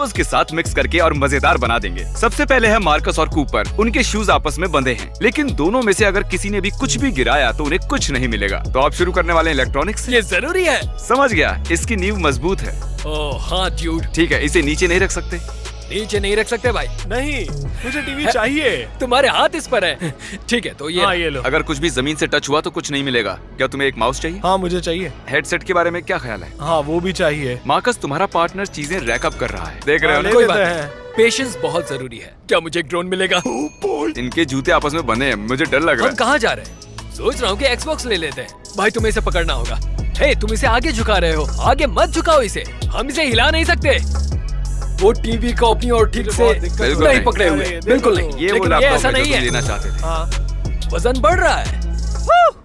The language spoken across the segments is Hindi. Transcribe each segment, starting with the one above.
उसके साथ मिक्स करके और मजेदार बना देंगे। सबसे पहले है मार्कस और कूपर। उनके शूज आपस में बंधे हैं, लेकिन दोनों में से अगर किसी ने भी कुछ भी गिराया तो उन्हें कुछ नहीं मिलेगा। तो आप शुरू करने वाले इलेक्ट्रॉनिक्स। ये जरूरी है। समझ गया, इसकी नींव मजबूत है। ओह हाँ ड्यूड। ठीक है, इसे नीचे नहीं रख सकते। नीचे नहीं रख सकते भाई। नहीं, मुझे टीवी चाहिए। तुम्हारे हाथ इस पर है। ठीक है, तो ये लो। अगर कुछ भी जमीन से टच हुआ तो कुछ नहीं मिलेगा। क्या तुम्हें एक माउस चाहिए? हाँ मुझे चाहिए। हेडसेट के बारे में क्या ख्याल है? हाँ वो भी चाहिए। मार्कस, तुम्हारा पार्टनर चीजें रैकअप कर रहा है, देख रहे हो ना? कोई बात नहीं। पेशेंस बहुत जरूरी है। क्या मुझे एक ड्रोन मिलेगा? इनके जूते आपस में बंधे हैं, मुझे डर लग रहा हम कहाँ जा रहे हैं? सोच रहा हूँ कि एक्सबॉक्स ले लेते हैं। भाई तुम्हें इसे पकड़ना होगा। हे, तुम इसे आगे झुका रहे हो। आगे मत झुकाओ इसे, हम इसे हिला नहीं सकते। वो टीवी को अपनी और ठीक से नहीं पकड़े हुए, बिल्कुल नहीं। ये वो लेकिन ये ऐसा लैपटॉप नहीं है जो है। तुम लेना चाहते थे। वजन बढ़ रहा है।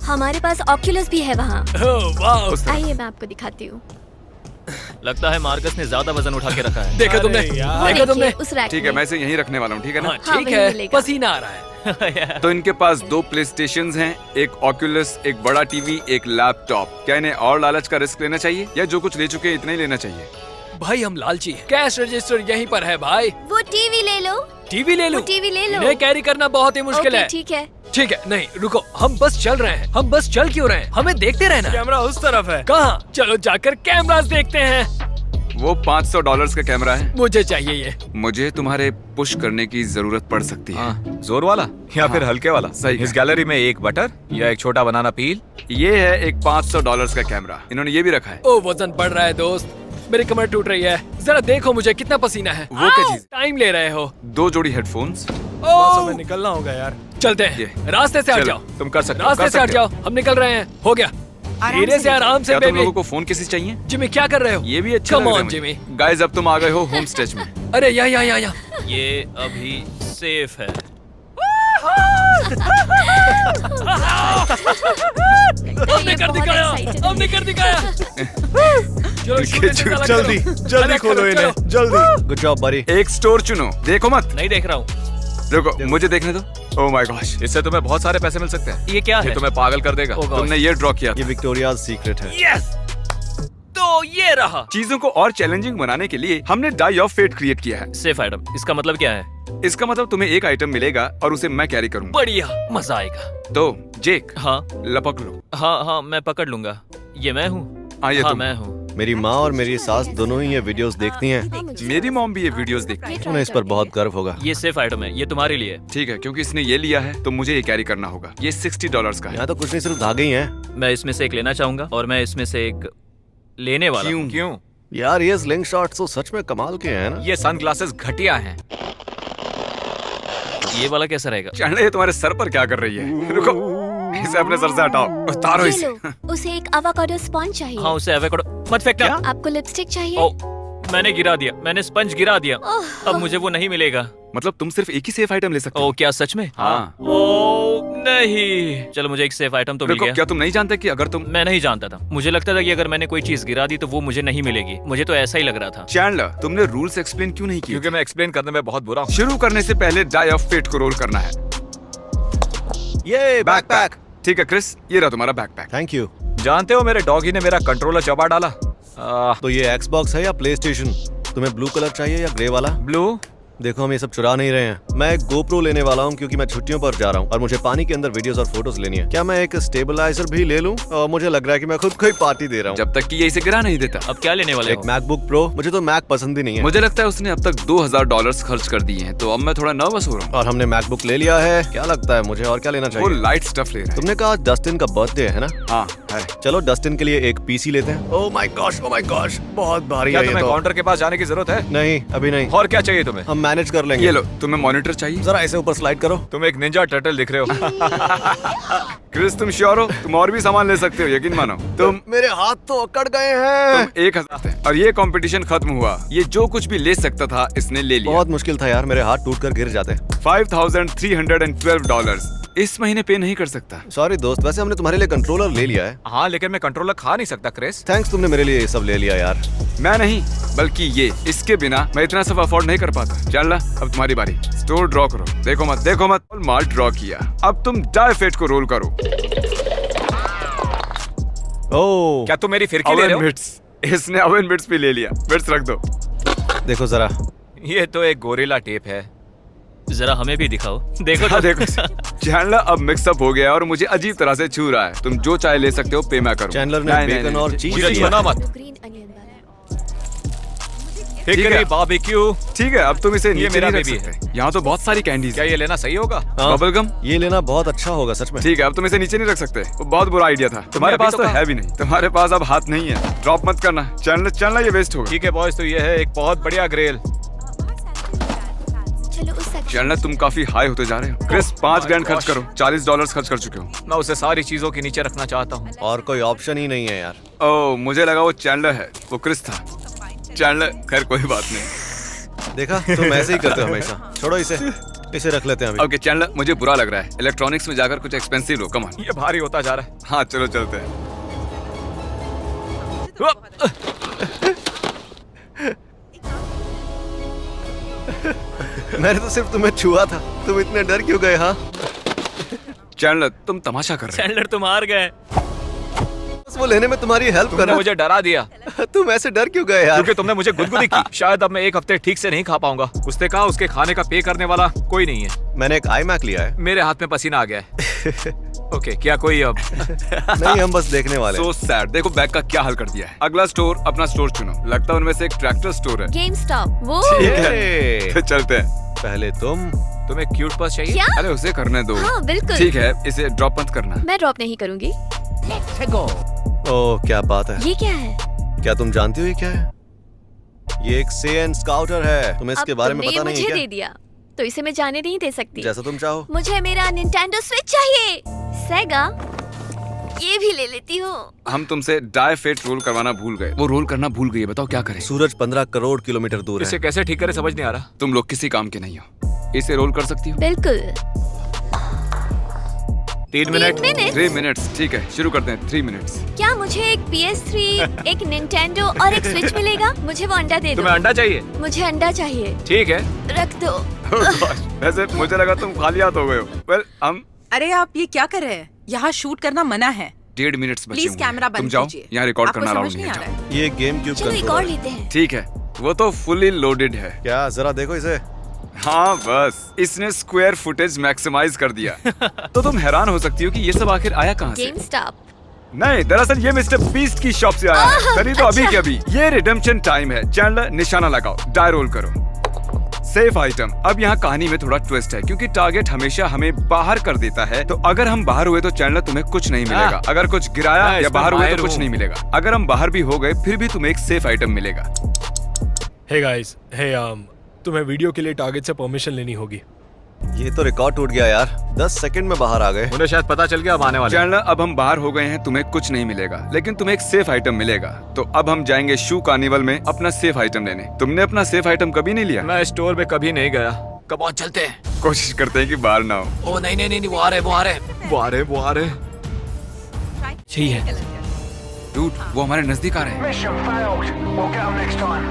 हमारे पास ऑक्यूलस भी है वहाँ। वाह, आइए मैं आपको दिखाती हूँ। लगता है मार्कस ने ज्यादा वजन उठा के रखा है। देखा तुमने? देखा तुमने? उस रैक ठीक है, में। मैं इसे यहीं रखने वाला हूँ, ठीक है ना? हाँ, हाँ, ठीक वही है। मिलेगा। पसीना आ रहा है। तो इनके पास 2 प्ले स्टेशन हैं, एक ऑक्यूलस, एक बड़ा टीवी, एक लैपटॉप। क्या इन्हें और लालच का रिस्क लेना चाहिए, या जो कुछ ले चुके हैं इतना ही लेना चाहिए? भाई हम लालची हैं। कैश रजिस्टर यहीं पर है भाई। वो टीवी ले लो। टीवी ले लो। टीवी ले लो। इन्हें कैरी करना बहुत ही मुश्किल ओके, है। ठीक है। ठीक है, नहीं रुको, हम बस चल रहे हैं। हम बस चल क्यों रहे हैं? हमें देखते रहना है। कैमरा उस तरफ है। कहाँ? चलो जाकर कैमरास देखते हैं। वो $500 का कैमरा है। मुझे चाहिए ये। मुझे तुम्हारे पुश करने की जरूरत पड़ सकती है। जोर वाला या फिर हल्के वाला? सही इस गैलरी में एक बटर या एक छोटा बनाना पील। ये है एक $500 का कैमरा। इन्होंने ये भी रखा है। ओ वजन बढ़ रहा है दोस्त, मेरी कमर टूट रही है। जरा देखो मुझे कितना पसीना है। वो क्या चीज? टाइम ले रहे हो। 2 जोड़ी हेडफोन्स। बस हमें निकलना होगा यार। चलते हैं, ये। रास्ते से हट चलो, जाओ। तुम कर सकते हो, रास्ते कर से हट सकते हो। जाओ, हम निकल रहे हैं। हो गया। धीरे से, आराम से क्या तुम बेबी। लोगों को फोन किसी चाहिए? जिमी क्या कर रहे हो? ये भी अच्छा Come लग रहा है on, मुझे। जिमी। गाइस, अब तुम आ गए हो होम स्टेज में। अरे यहाँ। ये अभी सेफ है। हमने कर दिखाया, हमने कर दिखाया। चलो शुरू से अलग जल्दी करो। जल्दी अलग खोलो करो, इन्हें, चलो। जल्दी। गुड जॉब बड़ी। एक स्टोर चुनो, देखो मत। नहीं देख रहा हूँ। रुको, मुझे देखने दो। ओह माय गॉश, इससे तुम्हें बहुत सारे पैसे मिल सकते हैं। ये क्या ये है? तुम्हें पागल कर देगा। Oh gosh. तुमने ये ड्रॉ किया ये था। विक्टोरिया सीक्रेट है। यस, तो ये रहा। चीजों को और चैलेंजिंग बनाने के लिए हमने डाई ऑफ फेट क्रिएट किया है। सेफ आइटम, इसका मतलब क्या है? इसका मतलब तुम्हें एक आइटम मिलेगा और उसे मैं कैरी करूंगा। बढ़िया, मजा आएगा। तो जेक, हाँ लपक लो। हाँ, मैं पकड़ लूंगा। ये मैं हूँ। ये हाँ तुम। मैं हूँ। मेरी माँ और मेरी सास दोनों ही ये वीडियोस देखती हैं। मेरी मॉम भी ये वीडियोस देखती है। उन्हें इस पर बहुत गर्व होगा। ये सेफ आइटम है, ये तुम्हारे लिए। ठीक है, क्योंकि इसने ये लिया है तो मुझे ये कैरी करना होगा। ये $60 का है। यहाँ तो कुछ नहीं, सिर्फ धागे ही हैं। मैं इसमें से एक लेना चाहूंगा और मैं इसमें से एक लेने वाला हूँ। क्यों? यार ये स्लिंग शॉट्स तो सच में कमाल के हैं ना। ये सनग्लासेस घटिया हैं। ये वाला कैसा रहेगा? चढ़ने ये तुम्हारे सर पर क्या कर रही है? रुको, इसे अपने सर से हटाओ, उतारो ये इसे। लो, उसे एक एवोकाडो स्पॉन्ज चाहिए। हाँ, उसे एवोकाडो मत फेंकना। आपको लिपस्टिक चाहिए? ओ, मैंने गिरा दिया, मैंने स्पंज गिरा दिया। ओह। अब मुझे वो नहीं मिलेगा। मतलब तुम सिर्फ एक ही सेफ आइटम ले सकते हो? ओ, क्या सच में? हाँ। ओ नहीं, चलो मुझे एक सेफ आइटम तो मिल देखो, गया। क्या तुम नहीं जानते कि अगर तुम मैं नहीं जानता था। मुझे लगता था कि अगर मैंने कोई चीज गिरा दी तो वो मुझे नहीं मिलेगी। मुझे तो ऐसा ही लग रहा था। चैंडलर, तुमने रूल्स एक्सप्लेन क्यों नहीं किए? क्योंकि मैं एक्सप्लेन करने में बहुत बुरा हूँ। शुरू करने से पहले डाई ऑफ फेट को रोल करना है। ये बैकपैक। ठीक है क्रिस, ये रहा तुम्हारा बैकपैक। Thank you. जानते हो मेरे डॉगी ने मेरा कंट्रोलर चबा डाला। तो ये एक्सबॉक्स है या प्ले स्टेशन? तुम्हें ब्लू कलर चाहिए या ग्रे वाला? ब्लू। देखो हम ये सब चुरा नहीं रहे हैं। मैं एक GoPro लेने वाला हूँ क्योंकि मैं छुट्टियों पर जा रहा हूँ और मुझे पानी के अंदर वीडियोस और फोटोज लेनी है। क्या मैं एक स्टेबलाइजर भी ले लूँ? और मुझे लग रहा है कि मैं खुद को ही पार्टी दे रहा हूँ। जब तक कि ये इसे गिरा नहीं देता। अब क्या लेने वाले एक हो? MacBook pro. मुझे तो मैक पसंद ही नहीं है। मुझे लगता है उसने अब तक $2000 खर्च कर दिए हैं, तो अब मैं थोड़ा नर्वस हो रहा हूँ। और हमने मैकबुक ले लिया है। क्या लगता है मुझे और क्या लेना वो चाहिए? लाइट स्टफ ले रहा है। तुमने कहा डस्टिन का बर्थडे है ना? हाँ है। चलो डस्टिन के लिए एक पीसी लेते हैं। ओह माय गॉश, बहुत भारी क्या है ये तुम्हें तो। काउंटर के पास जाने की जरूरत है? नहीं, अभी नहीं। और क्या चाहिए तुम्हें? हम मैनेज कर लेंगे। ये लो, तुम्हें मॉनिटर चाहिए? जरा ऐसे ऊपर स्लाइड करो। तुम एक निंजा टर्टल दिख रहे हो। क्रिस, तुम श्योर हो? तुम और भी सामान ले सकते हो, यकीन मानो। तुम मेरे हाथ तो अकड़ गए हैं। 1000 है और ये कंपटीशन खत्म हुआ। ये जो कुछ भी ले सकता था इसने ले लिया। बहुत मुश्किल था यार, मेरे हाथ टूट कर गिर जाते। $5312 इस महीने पे नहीं कर सकता। सॉरी दोस्त, वैसे हमने तुम्हारे लिए कंट्रोलर ले लिया है। हाँ, लेकिन मैं कंट्रोलर खा नहीं सकता क्रिस। थैंक्स, तुमने मेरे लिए ये सब ले लिया यार। मैं नहीं, बल्कि ये। इसके बिना मैं इतना सब अफोर्ड नहीं कर पाता। चल ला, अब तुम्हारी बारी। स्टोर ड्रॉ करो। देखो मत। माल ड्रॉ किया। अब तुम डाई फेट को रोल करो। ओह, क्या तुम मेरी फिरकी ले रहे ओवन हो? बिट्स। इसने ओवन बिट्स भी ले लिया। बिट्स रख दो। देखो जरा। ये तो एक गोरिल्ला टेप है। जरा हमें भी दिखाओ। देखो हाँ तो। देखो चैंडलर अब मिक्सअप हो गया है और मुझे अजीब तरह से छू रहा है। तुम जो चाहे ले सकते हो, पे मैं करूँ। चैंडलर ने बेकन और चीज मुझे दिया। छूना मत। ग्रीन अनियन वाला। Hickory barbecue. ठीक है, अब तुम इसे नीचे मेरा नहीं रख बेबी सकते। यहाँ तो बहुत सारी कैंडीज क्या है। ये लेना सही होगा? हाँ, बबल गम? ये लेना बहुत अच्छा होगा सच में। ठीक है, अब तुम इसे नीचे नहीं रख सकते। वो बहुत बुरा आइडिया था। तुम्हारे अभी पास तो तो कहा। है भी नहीं। तुम्हारे पास अब हाथ नहीं है। ड्रॉप मत करना। चैंडलर ये वेस्ट होगा। ठीक है बॉयज, तो ये है एक बहुत बढ़िया ग्रेल। चलो उस सेक्शन। चैंडलर तुम काफी हाई होते जा रहे हो। क्रिस 5 ग्रैंड खर्च करो। $40 खर्च कर चुके हो। मैं उसे सारी चीजों के नीचे रखना चाहता हूँ। और कोई ऑप्शन ही नहीं है यार। ओह, मुझे लगा वो चैंडलर है। वो क्रिस था। चैंडलर, खैर कोई बात नहीं। देखा, तुम ऐसे ही करते हो हमेशा। छोड़ो इसे रख लेते हैं अभी। ओके चैंडलर, मुझे बुरा लग रहा है। इलेक्ट्रॉनिक्स में जाकर कुछ एक्सपेंसिव लो। Come on. ये भारी होता जा रहा है। हाँ चलो चलते हैं। मैंने तो सिर्फ तुम्हें छुआ था। तुम इतने डर क्यों गए? हाँ, चैंडलर तुम तमाशा कर रहे चैंडलर तुम हार गए। बस वो लेने में तुम्हारी हेल्प तुमने करना। मुझे डरा दिया तुम ऐसे डर क्यों गए यार? क्योंकि तुमने मुझे गुदगुदी की। शायद अब मैं एक हफ्ते ठीक से नहीं खा पाऊंगा। उसने कहा उसके खाने का पे करने वाला कोई नहीं है। मैंने एक iMac लिया है। मेरे हाथ में पसीना आ गया है। ओके, क्या कोई अब नहीं, हम बस देखने वाले हैं। So sad. देखो बैग का क्या हाल कर दिया है। अगला स्टोर, अपना स्टोर चुनो। लगता है उनमें से एक ट्रैक्टर स्टोर है। Game stop. वो ठीक ये। है, तो चलते हैं। पहले तुम। तुम्हें क्यूट पर्स चाहिए? क्या? अरे उसे करने दो। हाँ बिल्कुल। ठीक है, इसे ड्रॉप मत करना। मैं ड्रॉप नहीं करूंगी। ओह क्या बात है। ये क्या है? क्या तुम जानती हो ये क्या है? ये एक सेन स्काउटर है। तुम्हें इसके अब बारे में तुमने पता नहीं मुझे है दे क्या? दिया तो इसे मैं जाने नहीं दे सकती। जैसा तुम चाहो। मुझे मेरा निंटेंडो स्विच चाहिए। सेगा, ये भी ले लेती हूँ। हम तुमसे डाई फेट रोल करवाना भूल गए। वो रोल करना भूल गई है। बताओ क्या करें। सूरज 15 करोड़ किलोमीटर दूर इसे है। कैसे ठीक करे समझ नहीं आ रहा। तुम लोग किसी काम के नहीं हो। इसे रोल कर सकती हो? बिल्कुल। 3 मिनट। 3 मिनट? 3 मिनट्स। ठीक है, शुरू करते हैं। 3 मिनट्स। क्या मुझे एक PS3, एक निंटेंडो और एक स्विच मिलेगा? मुझे वो अंडा दे दो। तुम्हें अंडा चाहिए? मुझे अंडा चाहिए। ठीक है। रख दो। वैसे मुझे लगा तुम खाली हाथ हो गए हो। वेल, हम अरे आप ये क्या कर रहे हैं? यहाँ शूट करना मना है। 1.5 मिनट्स बचे प्लीज हुए हैं। कैमरा बंद तुम जाओ, कीजिए। यहाँ रिकॉर्ड आपको करना अलाउड समझ नहीं नहीं है। आ रहा जाओ। है। ये गेम क्यूब चलो एक और कंट्रोलर। लेते हैं। ठीक है, वो तो फुली लोडेड है। क्या जरा देखो इसे। हाँ बस, इसने स्क्वायर फुटेज मैक्सिमाइज कर दिया। तो तुम हैरान हो सकती हो कि ये सब आखिर आया कहाँ से? Game stop. नहीं, दरअसल ये मिस्टर बीस्ट की शॉप से आया है। खरीदो अभी के अभी। ये रिडेम्पशन टाइम है। चैंडलर, निशाना लगाओ, डाई रोल करो। Safe item. अब यहाँ कहानी में थोड़ा ट्विस्ट है, क्योंकि टारगेट हमेशा हमें बाहर कर देता है। तो अगर हम बाहर हुए तो चैंडलर तुम्हें कुछ नहीं मिलेगा। अगर कुछ गिराया मैं या इसमें बाहर हुए माहिर तो कुछ हूँ। नहीं मिलेगा। अगर हम बाहर भी हो गए फिर भी तुम्हें एक सेफ आइटम मिलेगा। हे गाइस, हे तुम्हें वीडियो के लिए टारगेट से परमिशन लेनी होगी। ये तो रिकॉर्ड टूट गया यार। 10 सेकंड में बाहर आ गए। उन्हें शायद पता चल गया अब आने वाले हैं। चैंडलर, अब हम बाहर हो गए हैं। तुम्हें कुछ नहीं मिलेगा, लेकिन तुम्हें एक सेफ आइटम मिलेगा। तो अब हम जाएंगे शू कार्निवल में अपना सेफ आइटम लेने। तुमने अपना सेफ आइटम कभी नहीं लिया? मैं स्टोर में कभी नहीं गया। कब ऑन चलते हैं। कोशिश करते हैं कि बाहर ना हो। ओ नहीं, वो आ रहे। वो आ रहे। सही है। डूड, वो हमारे नजदीक आ रहे हैं।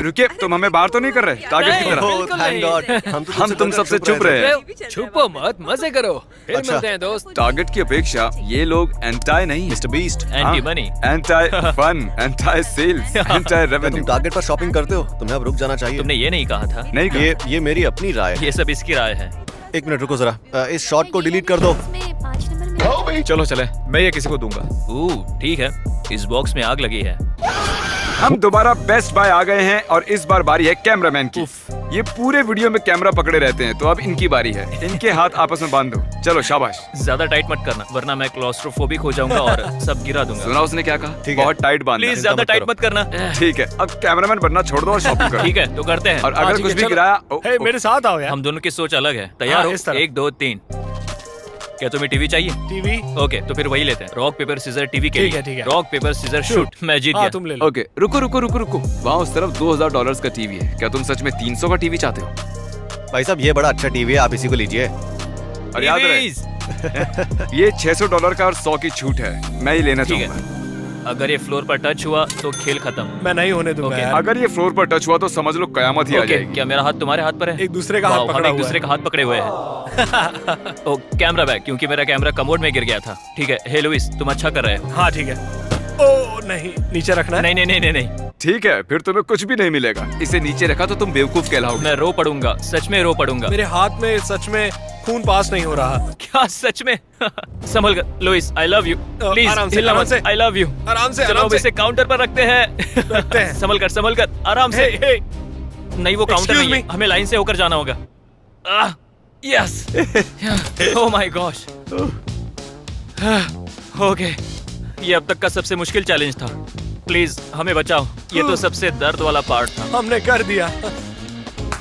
रुकिए, तुम हमें बाहर तो नहीं कर रहे टारगेट की तरफ? Oh thank God. हम तुम सबसे चुप रहे हैं। छुपो मत, मजे करो। फिर अच्छा। मिलते हैं दोस्त। टारगेट की अपेक्षा ये लोग एंटाई नहीं, Mister Beast, anti money. Entire fun, entire sales, entire क्या रेवेन्यू। तुम टारगेट पर शॉपिंग करते हो? तुम्हें अब रुक जाना चाहिए। तुमने ये नहीं कहा था। नहीं कर। ये मेरी अपनी राय है। ये सब इसकी राय है। एक मिनट रुको जरा। इस शॉट को डिलीट कर दो। इसमें 5 नंबर मिलेगा। चलो चले, मैं ये किसी को दूंगा। ठीक है। इस बॉक्स में आग लगी है। हम दोबारा बेस्ट बाय आ गए हैं और इस बार बारी है कैमरामैन की। ये पूरे वीडियो में कैमरा पकड़े रहते हैं, तो अब इनकी बारी है। इनके हाथ आपस में बांध दो। चलो शाबाश। ज्यादा टाइट मत करना, वरना मैं क्लॉस्ट्रोफोबिक हो जाऊंगा और सब गिरा दूंगा। सुना उसने क्या कहा? ठीक है। बहुत टाइट बांधना। प्लीज ज्यादा मत टाइट करो। मत करना। ठीक है, अब कैमरामैन बनना छोड़ दो और शॉपिंग करो। ठीक है, तो करते हैं। और अगर ठीक कुछ है, भी चलो। गिराया हे मेरे साथ आओ यार। हम दोनों की सोच अलग है। तैयार हाँ, हो? इस तरफ। 1 2 3। क्या तुम्हें टीवी चाहिए? टीवी। ओके, तो फिर वही लेते हैं। रॉक पेपर सीजर टीवी के ठीक लिए। है, ठीक है। Rock paper scissor shoot. मैं जीत हाँ गया। तुम ले लो। ओके, रुको रुको रुको रुको। वहाँ उस तरफ $2000 का टीवी है। क्या तुम सच में 300 का टीवी चाहते हो? भाई साहब ये बड़ा अच्छा टीवी है, आप इसी को लीजिए। और याद रहे, Please। ये $600 का और 100 की छूट है। मैं ही लेना ठीक है। चाहूंगा। अगर ये फ्लोर पर टच हुआ तो खेल खत्म। मैं नहीं होने दूंगा ओके। यार। अगर ये फ्लोर पर टच हुआ तो समझ लो कयामत ही आ ओके, जाएगी। क्या मेरा हाथ तुम्हारे हाथ पर है? एक दूसरे का हाथ वाओ, हम पकड़ा एक हुआ दूसरे है। का हाथ पकड़े हुए हैं। ओ, कैमरा बैग, क्योंकि मेरा कैमरा कमोड में गिर गया था। ठीक है। हे लुइस, तुम अच्छा कर रहे हो। हाँ ठीक है। ओ नहीं, नीचे रखना है। नहीं नहीं नहीं नहीं नहीं। ठीक है, फिर तुम्हें कुछ भी नहीं मिलेगा। इसे नीचे रखा तो तुम बेवकूफ कहलाओगे। मैं रो पड़ूंगा, सच में रो पड़ूंगा। मेरे हाथ में सच में खून पास नहीं हो रहा। क्या सच में? संभल कर Louis, I love you. Please आराम से, हिलना आराम मत। से। I love you. आराम से, चलो आराम अब से। इसे काउंटर पर रखते हैं। संभल कर आराम से। नहीं, वो काउंटर Excuse नहीं है, हमें लाइन से होकर जाना होगा। Yes. Oh my gosh. Okay, ये अब तक का सबसे मुश्किल चैलेंज था। प्लीज हमें बचाओ, ये तो सबसे दर्द वाला पार्ट था। हमने कर दिया।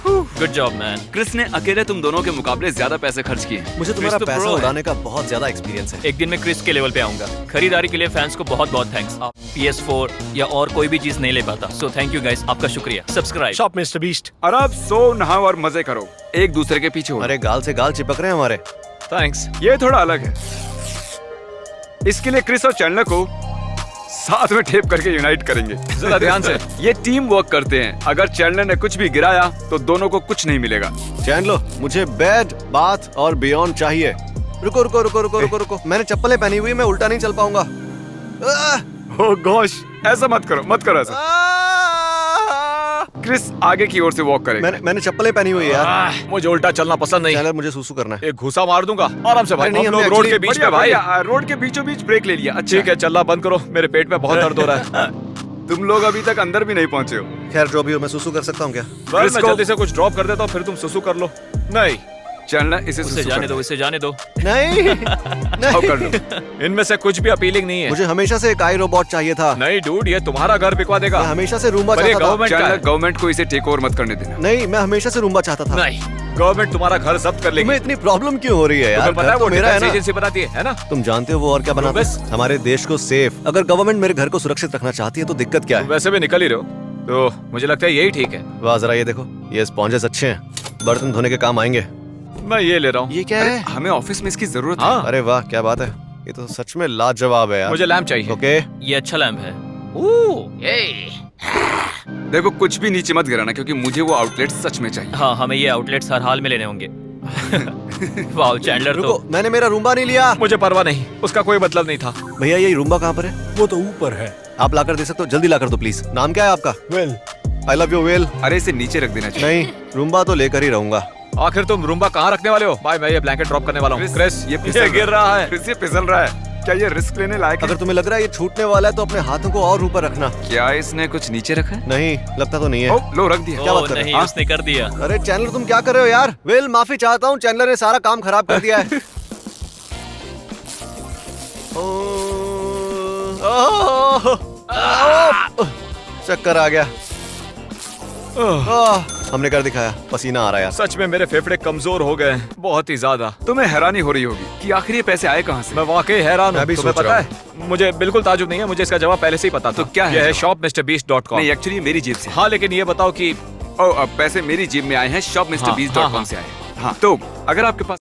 Good job man. क्रिस ने अकेले तुम दोनों के मुकाबले ज्यादा पैसे खर्च किए। मुझे तुम्हारा तो पैसा pro है। उड़ाने का बहुत ज्यादा एक्सपीरियंस है। एक दिन मैं क्रिस के लेवल पे आऊंगा। खरीदारी के लिए फैंस को बहुत बहुत थैंक्स। आप PS4 या और कोई भी चीज नहीं ले पाता, सो थैंक यू गाइस, आपका शुक्रिया। सब्सक्राइब। Shop mister beast. और अब सो नहाओ और मजे करो, एक दूसरे के पीछे हो। अरे गाल से गाल चिपक रहे हैं हमारे। थैंक्स। ये थोड़ा अलग है। इसके लिए क्रिस और चैंडलर को साथ में टेप करके यूनाइट करेंगे। जरा ध्यान से। ये टीम वर्क करते हैं। अगर चैंडलर ने कुछ भी गिराया तो दोनों को कुछ नहीं मिलेगा। चैंडलो, मुझे बेड, बाथ और बियॉन्ड चाहिए। रुको रुको रुको रुको रुको रुको, मैंने चप्पलें पहनी हुई, मैं उल्टा नहीं चल पाऊंगा। ओह गॉश, ऐसा मत करो ऐसा। क्रिस आगे की ओर से वॉक करेगा। मैंने चप्पलें पहनी हुई है यार। मुझे उल्टा चलना पसंद नहीं। चैंडलर, मुझे सुसु करना है। एक घुसा मार दूंगा आराम से भाई। अरे नहीं, हम लोग हमने रोड के actually- बीच में भाई। रोड के बीचों बीच ब्रेक ले लिया। अच्छा ठीक है, चलना बंद करो, मेरे पेट में बहुत दर्द हो रहा है। तुम लोग अभी तक अंदर भी नहीं पहुंचे हो। खैर जो भी हो, मैं सुसु कर सकता हूँ क्या? बस मैं जल्दी से कुछ ड्रॉप कर देता हूँ, फिर तुम सुसु कर लो। नहीं, चैंडलर इसे उसे सुसु जाने कर दो, इसे जाने दो। नहीं आओ कर लो। इनमें से कुछ भी अपीलिंग नहीं है। मुझे हमेशा से एक आई रोबोट चाहिए था। नहीं डूड, ये तुम्हारा घर बिकवा देगा। मैं हमेशा से रूम्बा पर ये चाहता था। गवर्नमेंट का चैंडलर, है। गवर्नमेंट को इसे टेक ओवर मत करने देना। नहीं, मैं हमेशा से रूम्बा चाहता था। नहीं, गवर्नमेंट तुम्हारा घर जब्त कर लेगी। तुम्हें इतनी प्रॉब्लम क्यों हो रही है यार? तुम्हें पता घर है तो वो मेरा है डिफेंस ना। एजेंसी बनाती है ना? तुम जानते हो वो और क्या बनाता बस। है? हमारे देश को सेफ। अगर गवर्नमेंट मेरे घर को सुरक्षित रखना चाहती है तो दिक्कत क्या है? वैसे भी निकल ही रहे हो, तो मुझे लगता है यही ठीक है। वाह, जरा ये देखो, ये स्पॉन्जेस अच्छे हैं, बर्तन धोने के काम आएंगे। मैं ये ले रहा हूँ। ये क्या है? हमें ऑफिस में इसकी जरूरत है। हाँ, अरे वाह, क्या बात है, ये तो सच में लाजवाब है यार। मुझे लैम्प चाहिए। ओके, ये अच्छा लैंप है। देखो कुछ भी नीचे मत गिराना, क्योंकि मुझे वो आउटलेट सच में चाहिए। हाँ, हमें ये आउटलेट्स हर हाल में लेने होंगे। वाओ चैंडलर, रुको, तो मैंने मेरा रूम्बा नहीं लिया। मुझे परवाह नहीं, उसका कोई मतलब नहीं था। भैया, ये रूम्बा कहाँ पर है? वो तो ऊपर है। आप लाकर दे सकते हो? जल्दी लाकर दो प्लीज। नाम क्या है आपका? Well, I love you well. अरे इसे नीचे रख देना चाहिए। नहीं, रूम्बा तो लेकर ही रहूंगा। आखिर तुम रूम्बा कहाँ रखने वाले हो? भाई मैं ये ब्लैंकेट ड्रॉप करने वाला हूँ। क्रिस, ये गिर रहा है। क्रिस, ये फिसल रहा है। क्या ये रिस्क लेने लायक है? अगर तुम्हें लग रहा है ये छूटने वाला है तो अपने हाथों को और ऊपर रखना। क्या इसने कुछ नीचे रखा है? नहीं, लगता तो नहीं है। ओ, लो रख दिया। क्या ओ बात कर रहे नहीं, हैं? उसने कर दिया। अरे चैनलर, तुम क्या कर रहे हो यार? वेल, माफी चाहता हूँ, चैनलर ने सारा काम खराब कर दिया है। चक्कर आ गया। हमने कर दिखाया, पसीना आ रहा है यार। सच में मेरे फेफड़े कमजोर हो गए हैं, बहुत ही ज्यादा। तुम्हें हैरानी हो रही होगी कि आखिर ये पैसे आए कहाँ से? मैं वाकई हैरान मैं हूँ। भी तुम्हें सोच पता रहा है, मुझे बिल्कुल ताजुब नहीं है, मुझे इसका जवाब पहले से ही पता था। तो क्या है यह है जवाब? shopmrbeast.com। नहीं, एक्चुअली मेरी जेब से। हाँ, लेकिन ये बताओ कि ओ, अब पैसे मेरी जेब में आए हैं, shopmrbeast.com हाँ। से आए हैं। हाँ, तो अगर आपके पास